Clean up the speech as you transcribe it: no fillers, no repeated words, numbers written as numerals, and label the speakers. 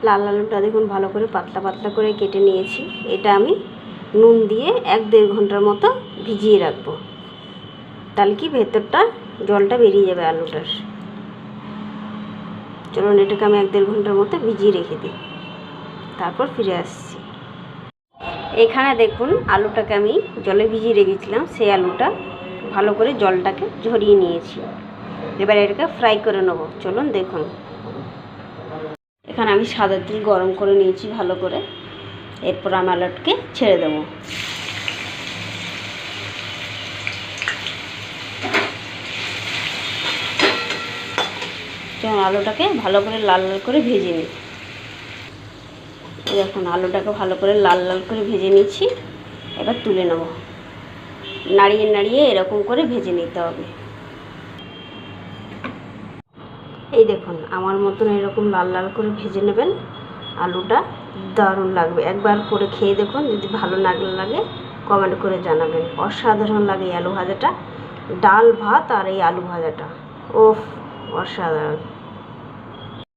Speaker 1: লাল আলুটা দেখুন ভালো করে পাতলা পাতলা করে কেটে নিয়েছি। এটা আমি নুন দিয়ে 1-1.5 ঘন্টার মতো ভিজিয়ে রাখবো, তাহলে কি ভেতরটা জলটা বেরিয়ে যাবে আলুটার। চলুন এটাকে আমি 1-1.5 ঘন্টার মতো ভিজিয়ে রেখে দিই, তারপর ফিরে আসছি। এখানে দেখুন আলুটাকে আমি জলে ভিজিয়ে রেখেছিলাম, সেই আলুটা ভালো করে জলটাকে ঝরিয়ে নিয়েছি। এবার এটাকে ফ্রাই করে নেব। চলুন দেখুন, এখানে আমি সাদা তেল গরম করে নিয়েছি ভালো করে। এরপর আমি আলুটাকে ছেড়ে দেবো। যেমন আলুটাকে ভালো করে লাল লাল করে ভেজে নিই। দেখুন আলুটাকে ভালো করে লাল লাল করে ভেজে নিচ্ছি। এবার তুলে নেব। নাড়িয়ে নাড়িয়ে এরকম করে ভেজে নিতে হবে। এই দেখুন আমার মতন এরকম লাল লাল করে ভেজে নেবেন। আলুটা দারুণ লাগবে। একবার করে খেয়ে দেখুন, যদি ভালো না লাগে কমেন্ট করে জানাবেন। অসাধারণ লাগে এই আলু ভাজাটা, ডাল ভাত আর এই আলু ভাজাটা, ওফ অসাধারণ।